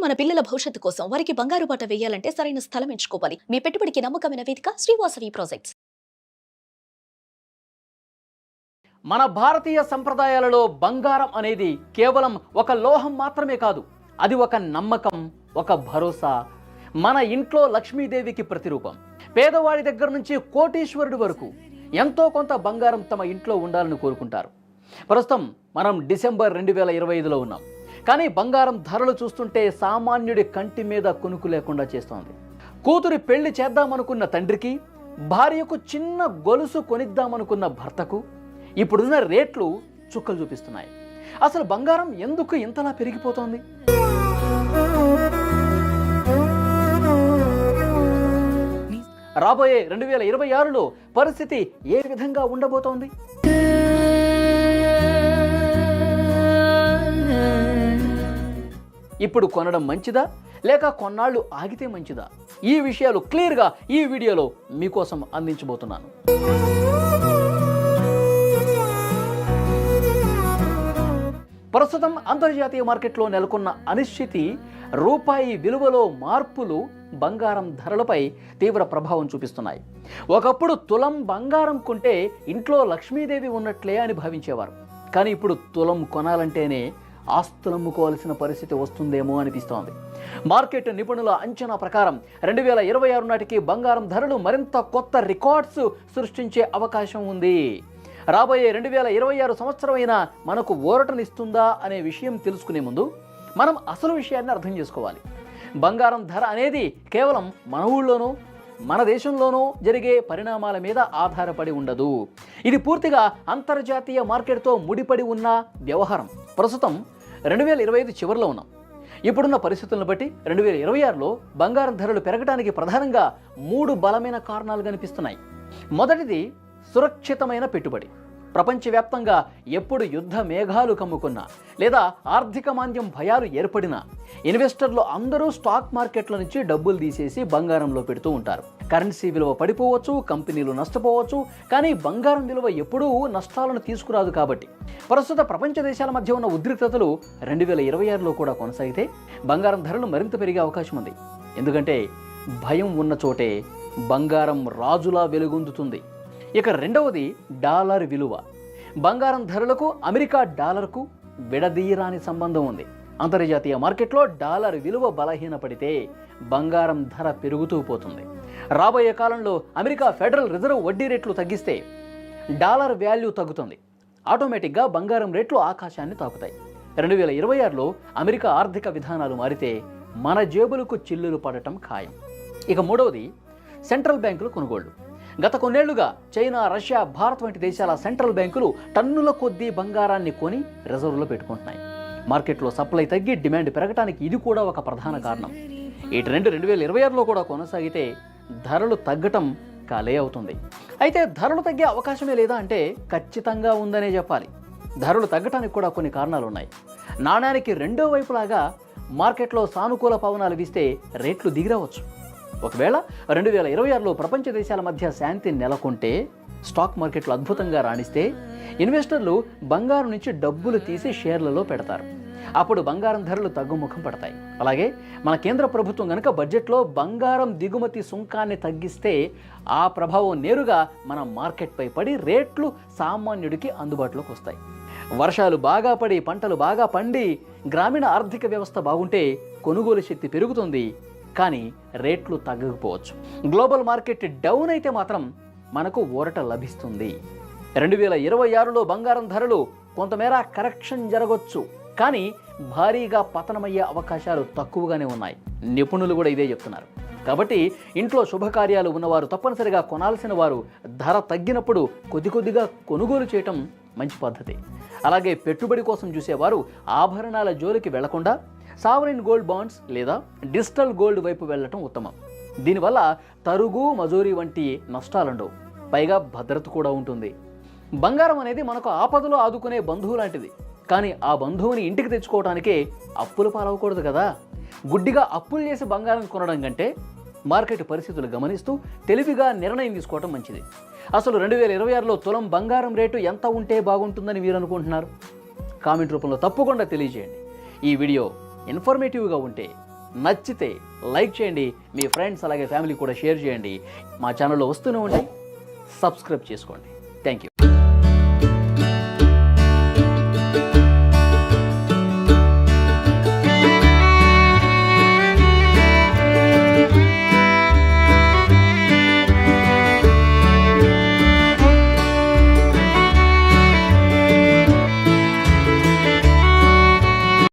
మన పిల్లల భవిష్యత్తు కోసం వారికి బంగారు బాట వేయాలంటే సరైన స్థలం ఎంచుకోవాలి. మీ పెట్టుబడికి నమ్మకమైన వేదిక శ్రీవాసవి ప్రాజెక్ట్స్. మన భారతీయ సంప్రదాయాలలో బంగారం అనేది కేవలం ఒక లోహం మాత్రమే కాదు, అది ఒక నమ్మకం, ఒక భరోసా, మన ఇంట్లో లక్ష్మీదేవికి ప్రతిరూపం. పేదవాడి దగ్గర నుంచి కోటీశ్వరుడి వరకు ఎంతో కొంత బంగారం తమ ఇంట్లో ఉండాలని కోరుకుంటారు. ప్రస్తుతం మనం డిసెంబర్ 2025లో ఉన్నాం. కానీ బంగారం ధరలు చూస్తుంటే సామాన్యుడి కంటి మీద కునుకు లేకుండా చేస్తోంది. కూతురి పెళ్లి చేద్దామనుకున్న తండ్రికి, భార్యకు చిన్న గొలుసు కొనిద్దామనుకున్న భర్తకు ఇప్పుడున్న రేట్లు చుక్కలు చూపిస్తున్నాయి. అసలు బంగారం ఎందుకు ఇంతలా పెరిగిపోతోంది? రాబోయే 2026లో పరిస్థితి ఏ విధంగా ఉండబోతోంది? ఇప్పుడు కొనడం మంచిదా లేక కొన్నాళ్ళు ఆగితే మంచిదా? ఈ విషయాలు క్లియర్గా ఈ వీడియోలో మీకోసం అందించబోతున్నాను. ప్రస్తుతం అంతర్జాతీయ మార్కెట్లో నెలకొన్న అనిశ్చితి, రూపాయి విలువలో మార్పులు బంగారం ధరలపై తీవ్ర ప్రభావం చూపిస్తున్నాయి. ఒకప్పుడు తులం బంగారం కొంటే ఇంట్లో లక్ష్మీదేవి ఉన్నట్లే అని భావించేవారు. కానీ ఇప్పుడు తులం కొనాలంటేనే ఆస్తులమ్ముకోవాల్సిన పరిస్థితి వస్తుందేమో అనిపిస్తోంది. మార్కెట్ నిపుణుల అంచనా ప్రకారం 2026 నాటికి బంగారం ధరలు మరింత కొత్త రికార్డ్స్ సృష్టించే అవకాశం ఉంది. రాబోయే 2026 సంవత్సరం అయినా మనకు ఊరటనిస్తుందా అనే విషయం తెలుసుకునే ముందు మనం అసలు విషయాన్ని అర్థం చేసుకోవాలి. బంగారం ధర అనేది కేవలం మన ఊళ్ళోనూ మన దేశంలోనూ జరిగే పరిణామాల మీద ఆధారపడి ఉండదు. ఇది పూర్తిగా అంతర్జాతీయ మార్కెట్తో ముడిపడి ఉన్న వ్యవహారం. ప్రస్తుతం 2025 చివరిలో ఉన్నాం. ఇప్పుడున్న పరిస్థితులను బట్టి 2026లో బంగారం ధరలు పెరగడానికి ప్రధానంగా 3 బలమైన కారణాలు కనిపిస్తున్నాయి. మొదటిది సురక్షితమైన పెట్టుబడి. ప్రపంచవ్యాప్తంగా ఎప్పుడు యుద్ధ మేఘాలు కమ్ముకున్నా లేదా ఆర్థిక మాంద్యం భయాలు ఏర్పడినా ఇన్వెస్టర్లు అందరూ స్టాక్ మార్కెట్ల నుంచి డబ్బులు తీసేసి బంగారంలో పెడుతూ ఉంటారు. కరెన్సీ విలువ పడిపోవచ్చు, కంపెనీలు నష్టపోవచ్చు, కానీ బంగారం విలువ ఎప్పుడూ నష్టాలను తీసుకురాదు. కాబట్టి ప్రస్తుత ప్రపంచ దేశాల మధ్య ఉన్న ఉద్రిక్తతలు 2026లో కూడా కొనసాగితే బంగారం ధరలు మరింత పెరిగే అవకాశం ఉంది. ఎందుకంటే భయం ఉన్న చోటే బంగారం రాజులా వెలుగొందుతుంది. ఇక రెండవది డాలర్ విలువ. బంగారం ధరలకు అమెరికా డాలర్కు విడదీయరాని సంబంధం ఉంది. అంతర్జాతీయ మార్కెట్లో డాలర్ విలువ బలహీనపడితే బంగారం ధర పెరుగుతూ పోతుంది. రాబోయే కాలంలో అమెరికా ఫెడరల్ రిజర్వ్ వడ్డీ రేట్లు తగ్గిస్తే డాలర్ వాల్యూ తగ్గుతుంది. ఆటోమేటిక్గా బంగారం రేట్లు ఆకాశాన్ని తాకుతాయి. 2026లో అమెరికా ఆర్థిక విధానాలు మారితే మన జేబులకు చిల్లులు పడటం ఖాయం. ఇక మూడవది సెంట్రల్ బ్యాంకుల కొనుగోళ్లు. గత కొన్నేళ్లుగా చైనా, రష్యా, భారత్ వంటి దేశాల సెంట్రల్ బ్యాంకులు టన్నుల కొద్దీ బంగారాన్ని కొని రిజర్వులో పెట్టుకుంటున్నాయి. మార్కెట్లో సప్లై తగ్గి డిమాండ్ పెరగడానికి ఇది కూడా ఒక ప్రధాన కారణం. ఈ ట్రెండ్ 2026లో కూడా కొనసాగితే ధరలు తగ్గటం ఖాళీ అవుతుంది. అయితే ధరలు తగ్గే అవకాశమే లేదా అంటే ఖచ్చితంగా ఉందనే చెప్పాలి. ధరలు తగ్గటానికి కూడా కొన్ని కారణాలు ఉన్నాయి. నాణ్యానికి రెండో వైపులాగా మార్కెట్లో సానుకూల పవనాలు వీస్తే రేట్లు దిగిరావచ్చు. ఒకవేళ 2026లో ప్రపంచ దేశాల మధ్య శాంతి నెలకొంటే, స్టాక్ మార్కెట్లు అద్భుతంగా రాణిస్తే ఇన్వెస్టర్లు బంగారం నుంచి డబ్బులు తీసి షేర్లలో పెడతారు. అప్పుడు బంగారం ధరలు తగ్గుముఖం పడతాయి. అలాగే మన కేంద్ర ప్రభుత్వం కనుక బడ్జెట్లో బంగారం దిగుమతి సుంకాన్ని తగ్గిస్తే ఆ ప్రభావం నేరుగా మన మార్కెట్పై పడి రేట్లు సామాన్యుడికి అందుబాటులోకి వస్తాయి. వర్షాలు బాగా పడి పంటలు బాగా పండి గ్రామీణ ఆర్థిక వ్యవస్థ బాగుంటే కొనుగోలు శక్తి పెరుగుతుంది, కానీ రేట్లు తగ్గకపోవచ్చు. గ్లోబల్ మార్కెట్ డౌన్ అయితే మాత్రం మనకు ఊరట లభిస్తుంది. 2026లో బంగారం ధరలు కొంతమేర కరెక్షన్ జరగవచ్చు, కానీ భారీగా పతనమయ్యే అవకాశాలు తక్కువగానే ఉన్నాయి. నిపుణులు కూడా ఇదే చెప్తున్నారు. కాబట్టి ఇంట్లో శుభకార్యాలు ఉన్నవారు తప్పనిసరిగా కొనాల్సిన వారు ధర తగ్గినప్పుడు కొద్ది కొద్దిగా కొనుగోలు చేయటం మంచి పద్ధతి. అలాగే పెట్టుబడి కోసం చూసేవారు ఆభరణాల జోలికి వెళ్లకుండా సావరిన్ గోల్డ్ బాండ్స్ లేదా డిజిటల్ గోల్డ్ వైపు వెళ్ళటం ఉత్తమం. దీనివల్ల తరుగు, మజూరీ వంటి నష్టాలుండవు, పైగా భద్రత కూడా ఉంటుంది. బంగారం అనేది మనకు ఆపదలో ఆదుకునే బంధువు లాంటిది. కానీ ఆ బంధువుని ఇంటికి తెచ్చుకోవడానికే అప్పులు పాలవకూడదు కదా. గుడ్డిగా అప్పులు చేసి బంగారం కొనడం కంటే మార్కెట్ పరిస్థితులు గమనిస్తూ తెలివిగా నిర్ణయం తీసుకోవడం మంచిది. అసలు 2026లో తులం బంగారం రేటు ఎంత ఉంటే బాగుంటుందని మీరు అనుకుంటున్నారు? కామెంట్ రూపంలో తప్పకుండా తెలియజేయండి. ఈ వీడియో ఇన్ఫర్మేటివ్గా ఉంటే నచ్చితే లైక్ చేయండి, మీ ఫ్రెండ్స్ అలాగే ఫ్యామిలీ కూడా షేర్ చేయండి. మా ఛానల్లో వస్తూనే ఉండి సబ్స్క్రైబ్ చేసుకోండి. Thank you.